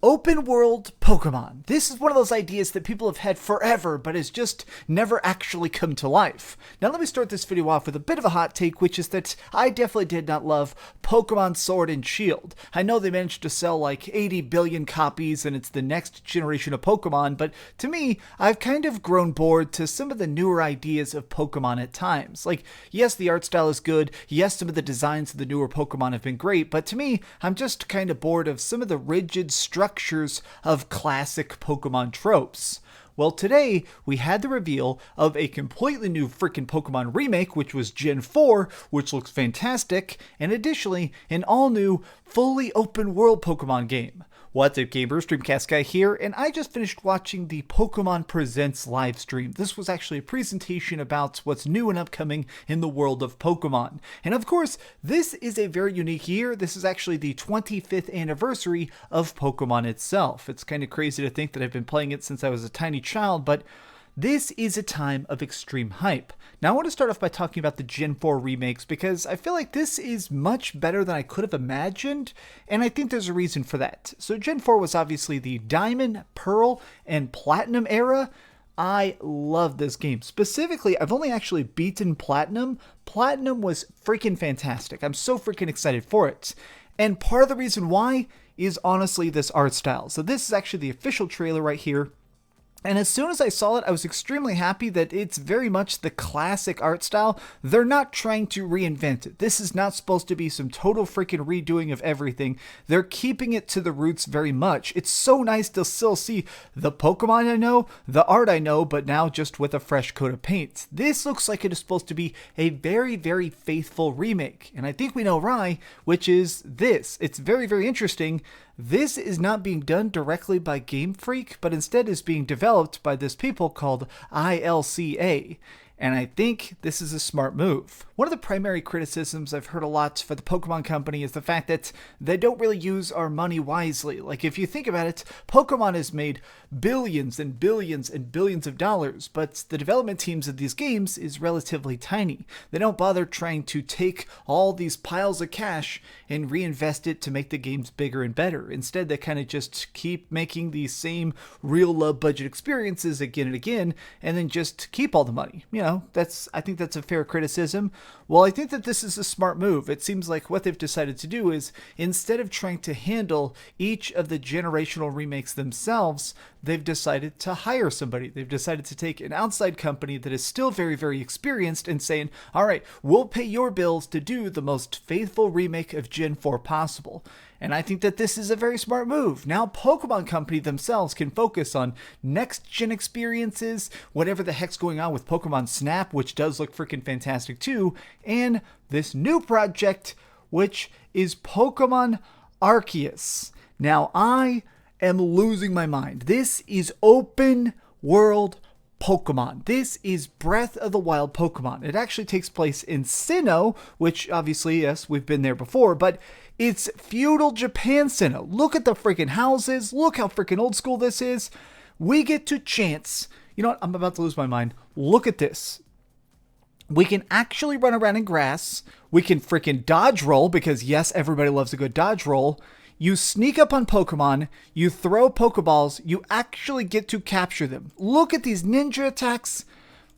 Open world Pokemon. This is one of those ideas that people have had forever, but has just never actually come to life. Now let me start this video off with a bit of a hot take, which is that I definitely did not love Pokemon Sword and Shield. I know they managed to sell like 80 billion copies and it's the next generation of Pokemon, but to me, I've kind of grown bored to some of the newer ideas of Pokemon at times. Like, yes, the art style is good, yes, some of the designs of the newer Pokemon have been great, but to me, I'm just kind of bored of some of the rigid structures of classic Pokemon tropes. Well, today we had the reveal of a completely new freaking Pokemon remake, which was Gen 4, which looks fantastic, and additionally, an all-new, fully open-world Pokemon game. What's up, gamers? Dreamcastguy here, and I just finished watching the Pokemon Presents live stream. This was actually a presentation about what's new and upcoming in the world of Pokemon. And of course, this is a very unique year. This is actually the 25th anniversary of Pokemon itself. It's kind of crazy to think that I've been playing it since I was a tiny child, but this is a time of extreme hype. Now I want to start off by talking about the Gen 4 remakes because I feel like this is much better than I could have imagined, and I think there's a reason for that. So Gen 4 was obviously the Diamond, Pearl, and Platinum era. I love this game. Specifically, I've only actually beaten Platinum. Platinum was freaking fantastic. I'm so freaking excited for it. And part of the reason why is honestly this art style. So this is actually the official trailer right here. And as soon as I saw it, I was extremely happy that it's very much the classic art style. They're not trying to reinvent it. This is not supposed to be some total freaking redoing of everything. They're keeping it to the roots very much. It's so nice to still see the Pokemon I know, the art I know, but now just with a fresh coat of paint. This looks like it is supposed to be a very, very faithful remake. And I think we know why, which is this. It's very, very interesting. This is not being done directly by Game Freak, but instead is being developed by this people called ILCA. And I think this is a smart move. One of the primary criticisms I've heard a lot for the Pokemon Company is the fact that they don't really use our money wisely. Like, if you think about it, Pokemon has made billions and billions and billions of dollars, but the development teams of these games is relatively tiny. They don't bother trying to take all these piles of cash and reinvest it to make the games bigger and better. Instead, they kind of just keep making these same real low budget experiences again and again, and then just keep all the money. You know, I think that's a fair criticism. Well, I think that this is a smart move. It seems like what they've decided to do is, instead of trying to handle each of the generational remakes themselves, they've decided to hire somebody. They've decided to take an outside company that is still very, very experienced and saying, all right, we'll pay your bills to do the most faithful remake of Gen 4 possible. And I think that this is a very smart move. Now Pokemon Company themselves can focus on next-gen experiences, whatever the heck's going on with Pokemon Snap, which does look freaking fantastic too, and this new project, which is Pokemon Arceus. Now I am losing my mind. This is open world Pokemon. This is Breath of the Wild Pokemon. It actually takes place in Sinnoh, which obviously, yes, we've been there before, but it's feudal Japan Sinnoh. Look at the freaking houses. Look how freaking old school this is. We get to chance. You know what? I'm about to lose my mind. Look at this. We can actually run around in grass. We can freaking dodge roll because, yes, everybody loves a good dodge roll. You sneak up on Pokemon, you throw Pokeballs, you actually get to capture them. Look at these ninja attacks.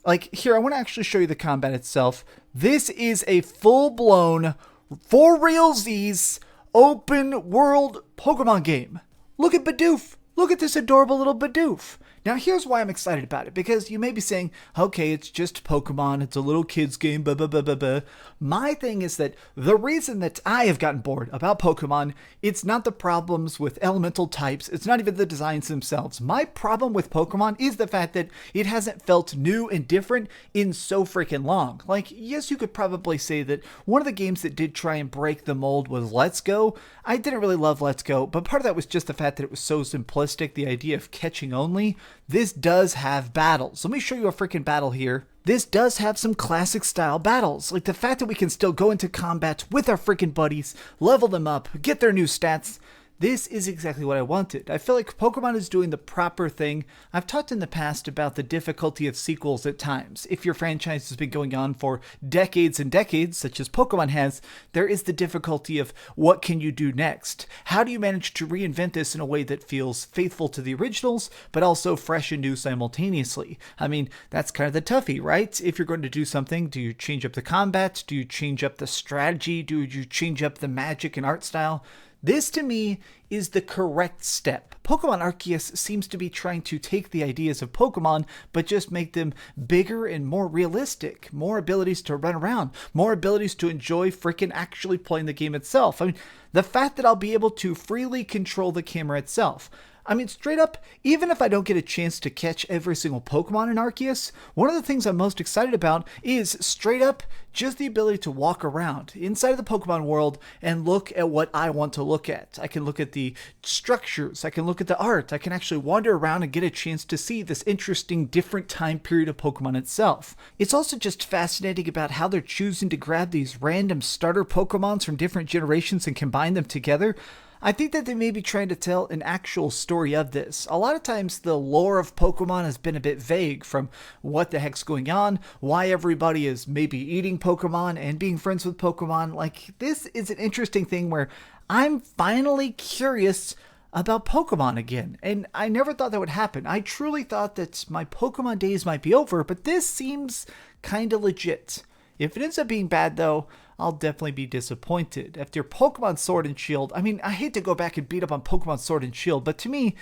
Like, here, I want to actually show you the combat itself. This is a full-blown, for realsies, open world Pokemon game. Look at Bidoof. Look at this adorable little Bidoof. Now here's why I'm excited about it, because you may be saying, okay, it's just Pokemon, it's a little kid's game, blah, blah, blah, blah, blah. My thing is that the reason that I have gotten bored about Pokemon, it's not the problems with elemental types, it's not even the designs themselves. My problem with Pokemon is the fact that it hasn't felt new and different in so freaking long. Like, yes, you could probably say that one of the games that did try and break the mold was Let's Go. I didn't really love Let's Go, but part of that was just the fact that it was so simplistic, the idea of catching only. This does have battles. Let me show you a freaking battle here. This does have some classic style battles. Like the fact that we can still go into combat with our freaking buddies, level them up, get their new stats. This is exactly what I wanted. I feel like Pokemon is doing the proper thing. I've talked in the past about the difficulty of sequels at times. If your franchise has been going on for decades and decades, such as Pokemon has, there is the difficulty of what can you do next? How do you manage to reinvent this in a way that feels faithful to the originals, but also fresh and new simultaneously? I mean, that's kind of the toughie, right? If you're going to do something, do you change up the combat? Do you change up the strategy? Do you change up the magic and art style? This, to me, is the correct step. Pokemon Arceus seems to be trying to take the ideas of Pokemon, but just make them bigger and more realistic. More abilities to run around. More abilities to enjoy freaking actually playing the game itself. I mean, the fact that I'll be able to freely control the camera itself. I mean, straight up, even if I don't get a chance to catch every single Pokemon in Arceus, one of the things I'm most excited about is, straight up, just the ability to walk around inside of the Pokemon world and look at what I want to look at. I can look at the structures, I can look at the art, I can actually wander around and get a chance to see this interesting different time period of Pokemon itself. It's also just fascinating about how they're choosing to grab these random starter Pokemons from different generations and combine them together. I think that they may be trying to tell an actual story of this. A lot of times the lore of Pokemon has been a bit vague, from what the heck's going on, why everybody is maybe eating Pokemon and being friends with Pokemon. Like, this is an interesting thing where I'm finally curious about Pokemon again, and I never thought that would happen. I truly thought that my Pokemon days might be over, but this seems kinda legit. If it ends up being bad though, I'll definitely be disappointed. After Pokemon Sword and Shield, I mean, I hate to go back and beat up on Pokemon Sword and Shield, but to me,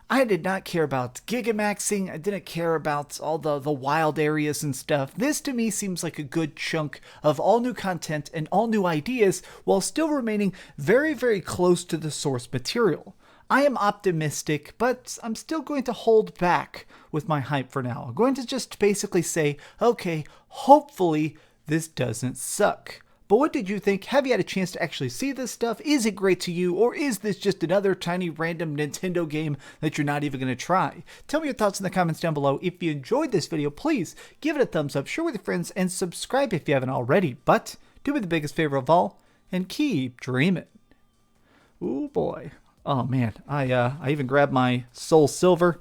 I did not care about Gigamaxing. I didn't care about all the wild areas and stuff. This to me seems like a good chunk of all new content and all new ideas while still remaining very, very close to the source material. I am optimistic, but I'm still going to hold back with my hype for now. I'm going to just basically say, okay, hopefully this doesn't suck. But what did you think? Have you had a chance to actually see this stuff? Is it great to you? Or is this just another tiny random Nintendo game that you're not even going to try? Tell me your thoughts in the comments down below. If you enjoyed this video, please give it a thumbs up, share with your friends, and subscribe if you haven't already. But do me the biggest favor of all, and keep dreaming. Ooh boy. Oh man, I even grabbed my Soul Silver.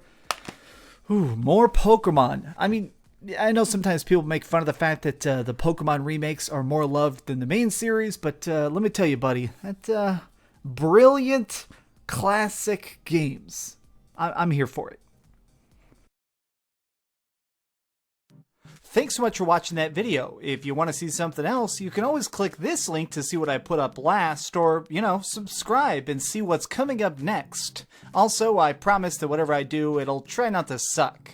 Ooh, more Pokemon. I mean, I know sometimes people make fun of the fact that the Pokemon remakes are more loved than the main series, but let me tell you, buddy, that brilliant, classic games. I'm here for it. Thanks so much for watching that video. If you want to see something else, you can always click this link to see what I put up last, or, you know, subscribe and see what's coming up next. Also, I promise that whatever I do, it'll try not to suck.